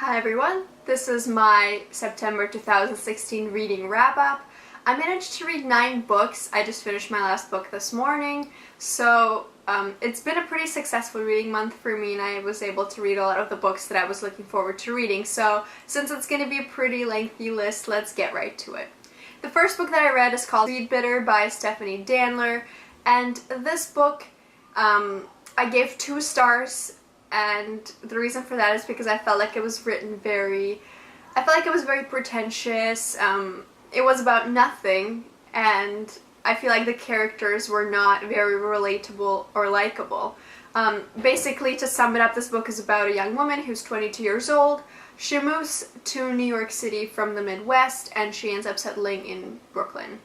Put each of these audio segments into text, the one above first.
Hi everyone, this is my September 2016 reading wrap-up. I managed to read 9 books. I just finished my last book this morning, so it's been a pretty successful reading month for me, and I was able to read a lot of the books that I was looking forward to reading. So since it's going to be a pretty lengthy list, let's get right to it. The first book that I read is called Sweet Bitter by Stephanie Danler, and this book I gave 2 stars. And the reason for that is because I felt like it was written very pretentious. It was about nothing, and I feel like the characters were not very relatable or likable. Basically, to sum it up, this book is about a young woman who's 22 years old. She moves to New York City from the Midwest, and she ends up settling in Brooklyn.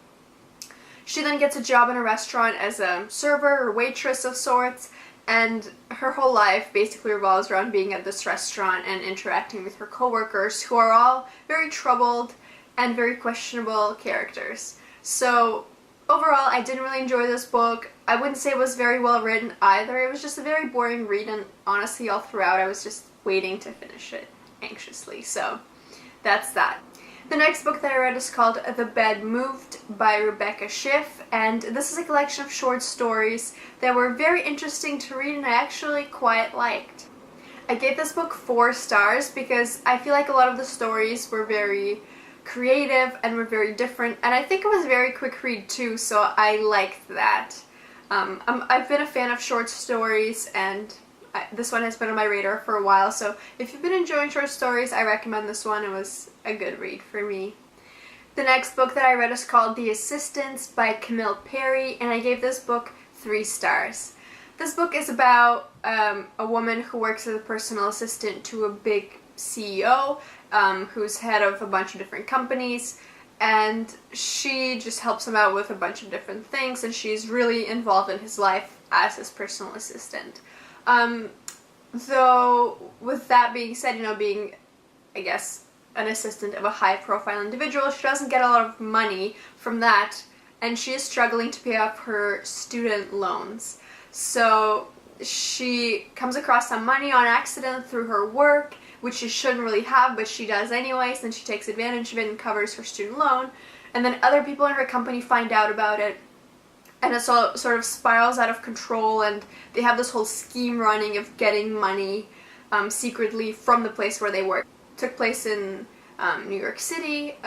She then gets a job in a restaurant as a server or waitress of sorts, and her whole life basically revolves around being at this restaurant and interacting with her coworkers, who are all very troubled and very questionable characters. So overall, I didn't really enjoy this book. I wouldn't say it was very well written either. It was just a very boring read, and honestly all throughout I was just waiting to finish it anxiously. So that's that. The next book that I read is called The Bed Moved by Rebecca Schiff, and this is a collection of short stories that were very interesting to read and I actually quite liked. I gave this book 4 stars because I feel like a lot of the stories were very creative and were very different, and I think it was a very quick read too, so I liked that. I've been a fan of short stories, and this one has been on my radar for a while, so if you've been enjoying short stories, I recommend this one. It was a good read for me. The next book that I read is called The Assistants by Camille Perry, and I gave this book 3 stars. This book is about a woman who works as a personal assistant to a big CEO who's head of a bunch of different companies, and she just helps him out with a bunch of different things, and she's really involved in his life as his personal assistant. Though, with that being said, being, I guess, an assistant of a high-profile individual, she doesn't get a lot of money from that, and she is struggling to pay off her student loans. So she comes across some money on accident through her work, which she shouldn't really have, but she does anyways, and she takes advantage of it and covers her student loan, and then other people in her company find out about it, and it sort of spirals out of control, and they have this whole scheme running of getting money secretly from the place where they work. It took place in New York City,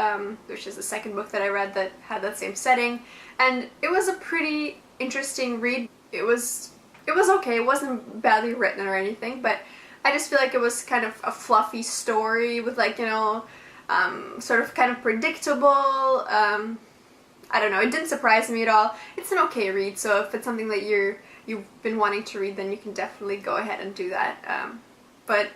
which is the second book that I read that had that same setting, and it was a pretty interesting read. It was okay. It wasn't badly written or anything, but I just feel like it was kind of a fluffy story with, like, sort of kind of predictable. I don't know, it didn't surprise me at all. It's an okay read, so if it's something that you've been wanting to read, then you can definitely go ahead and do that. But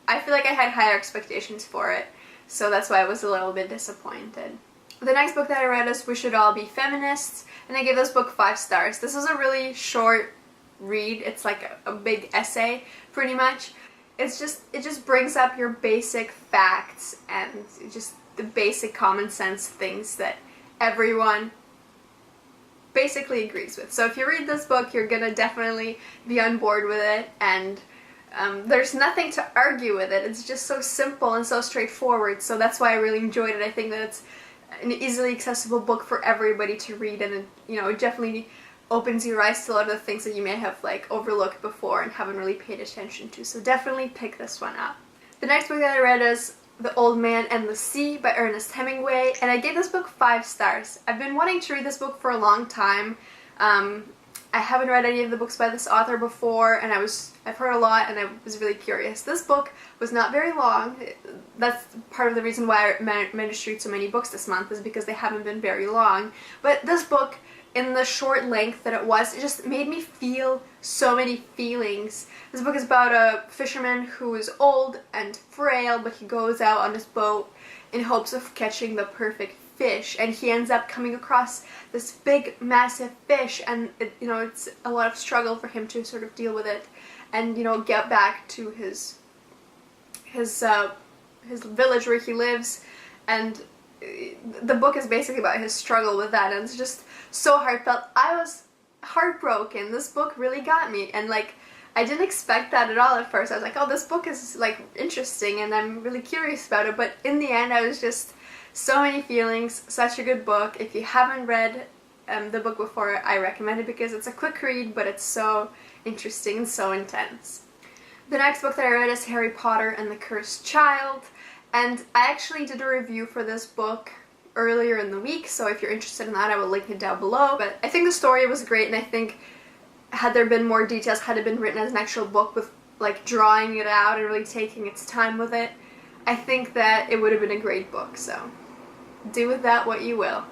I feel like I had higher expectations for it, so that's why I was a little bit disappointed. The next book that I read is We Should All Be Feminists, and I gave this book 5 stars. This is a really short read. It's like a big essay, pretty much. It just brings up your basic facts and just the basic common sense things that everyone basically agrees with. So if you read this book, you're gonna definitely be on board with it, and there's nothing to argue with it. It's just so simple and so straightforward, so that's why I really enjoyed it. I think that it's an easily accessible book for everybody to read, and it definitely opens your eyes to a lot of the things that you may have overlooked before and haven't really paid attention to, so definitely pick this one up. The next book that I read is The Old Man and the Sea by Ernest Hemingway, and I gave this book 5 stars. I've been wanting to read this book for a long time. I haven't read any of the books by this author before, and I've heard a lot, and I was really curious. This book was not very long. That's part of the reason why I managed to read so many books this month, is because they haven't been very long. But this book, in the short length that it just made me feel so many feelings. This book is about a fisherman who is old and frail, but he goes out on his boat in hopes of catching the perfect fish, and he ends up coming across this big, massive fish, and it's a lot of struggle for him to sort of deal with it and get back to his village where he lives, and the book is basically about his struggle with that, and it's just so heartfelt. I was heartbroken. This book really got me, and I didn't expect that at all at first. I was like, oh, this book is like interesting and I'm really curious about it, but in the end I was just so many feelings. Such a good book. If you haven't read the book before, I recommend it because it's a quick read, but it's so interesting and so intense. The next book that I read is Harry Potter and the Cursed Child, and I actually did a review for this book earlier in the week, so if you're interested in that I will link it down below. But I think the story was great, and I think had there been more details, had it been written as an actual book with like drawing it out and really taking its time with it, I think that it would have been a great book, so do with that what you will.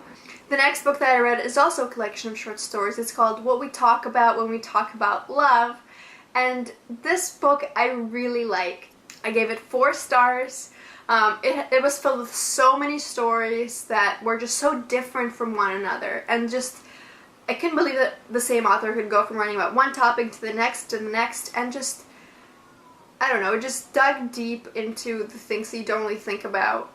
The next book that I read is also a collection of short stories. It's called What We Talk About When We Talk About Love, and this book I really like. I gave it 4 stars. It was filled with so many stories that were just so different from one another, and just I couldn't believe that the same author could go from writing about one topic to the next, and just, I don't know, it just dug deep into the things that you don't really think about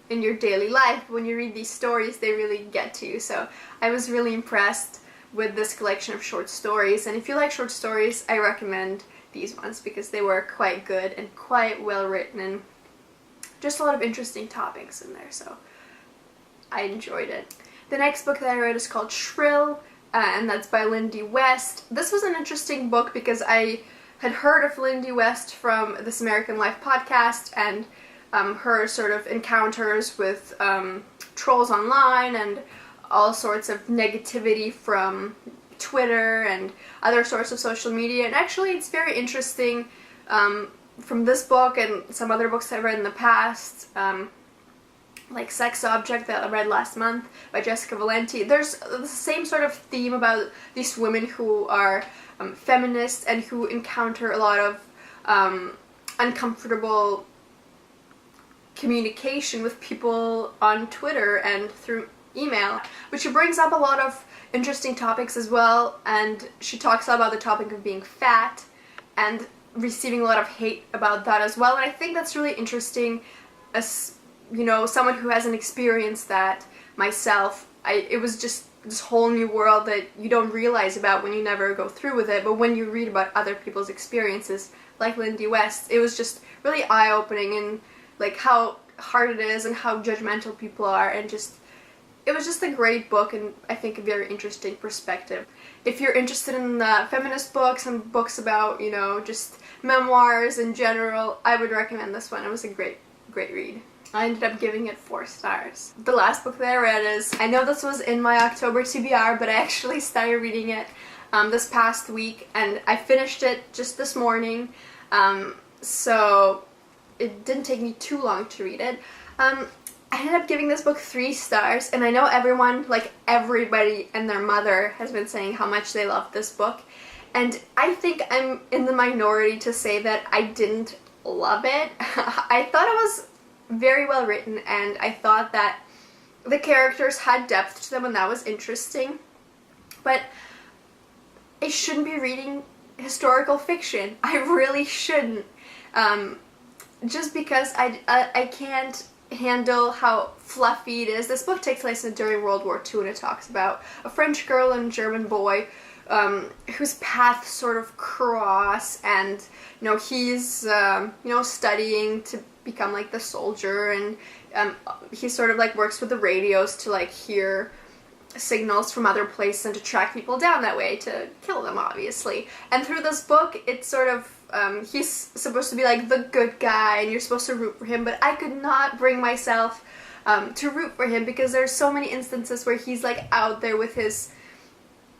in your daily life. When you read these stories, they really get to you, so I was really impressed with this collection of short stories, and if you like short stories, I recommend these ones because they were quite good and quite well written and just a lot of interesting topics in there, so I enjoyed it. The next book that I read is called Shrill, and that's by Lindy West. This was an interesting book because I had heard of Lindy West from This American Life podcast and her sort of encounters with trolls online and all sorts of negativity from Twitter and other sorts of social media, and actually it's very interesting from this book and some other books I've read in the past, like Sex Object that I read last month by Jessica Valenti. There's the same sort of theme about these women who are feminists and who encounter a lot of uncomfortable communication with people on Twitter and through email, but she brings up a lot of interesting topics as well, and she talks about the topic of being fat and receiving a lot of hate about that as well, and I think that's really interesting as, you know, someone who hasn't experienced that myself. It was just this whole new world that you don't realize about when you never go through with it, but when you read about other people's experiences, like Lindy West, it was just really eye-opening, and like how hard it is and how judgmental people are, and just it was just a great book and I think a very interesting perspective. If you're interested in feminist books and books about, you know, just memoirs in general, I would recommend this one. It was a great read. I ended up giving it 4 stars. The last book that I read is, I know this was in my October TBR, but I actually started reading it this past week, and I finished it just this morning, so it didn't take me too long to read it. I ended up giving this book 3 stars, and I know everyone, like everybody and their mother, has been saying how much they loved this book, and I think I'm in the minority to say that I didn't love it. I thought it was very well written, and I thought that the characters had depth to them and that was interesting, but I shouldn't be reading historical fiction. I really shouldn't, just because I can't handle how fluffy it is. This book takes place during World War II, and it talks about a French girl and a German boy whose paths sort of cross, and you know, he's you know, studying to become like the soldier, and he sort of like works with the radios to like hear signals from other places and to track people down that way to kill them, obviously. And through this book, it's sort of he's supposed to be like the good guy and you're supposed to root for him, but I could not bring myself to root for him because there's so many instances where he's like out there with his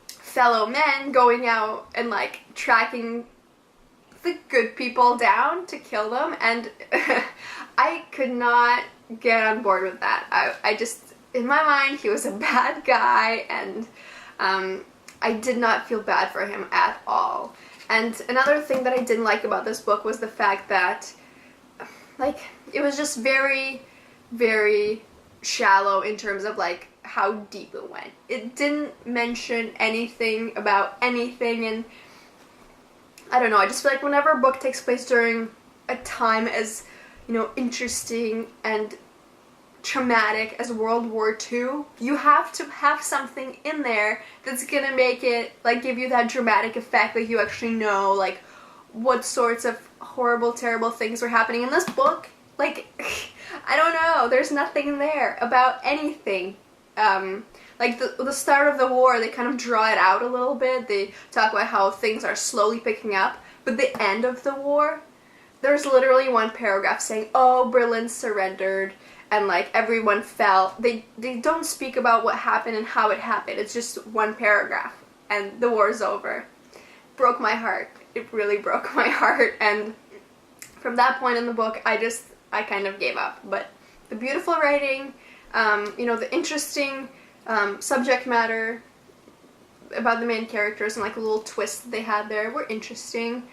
fellow men going out and like tracking the good people down to kill them, and I could not get on board with that. I just, in my mind, he was a bad guy, and I did not feel bad for him at all. And another thing that I didn't like about this book was the fact that, like, it was just very, very shallow in terms of, like, how deep it went. It didn't mention anything about anything, and I don't know, I just feel like whenever a book takes place during a time as, you know, interesting and traumatic as World War II, you have to have something in there that's gonna make it, like, give you that dramatic effect that you actually know, like, what sorts of horrible, terrible things were happening in this book. Like, I don't know, there's nothing there about anything. Like the start of the war, they kind of draw it out a little bit. They talk about how things are slowly picking up, but the end of the war, there's literally one paragraph saying, oh, Berlin surrendered, and like everyone fell. They don't speak about what happened and how it happened. It's just one paragraph, and the war's over. Broke my heart. It really broke my heart, and from that point in the book, I kind of gave up. But the beautiful writing, you know, the interesting subject matter about the main characters and like a little twist they had there were interesting.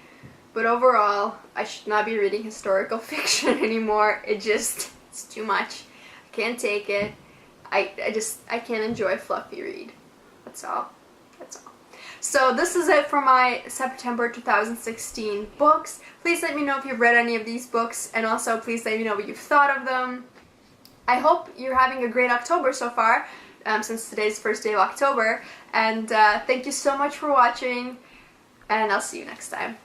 But overall, I should not be reading historical fiction anymore. It's too much. I can't take it. I can't enjoy a fluffy read. That's all. So this is it for my September 2016 books. Please let me know if you've read any of these books, and also please let me know what you've thought of them. I hope you're having a great October so far, since today's the first day of October, and thank you so much for watching, and I'll see you next time.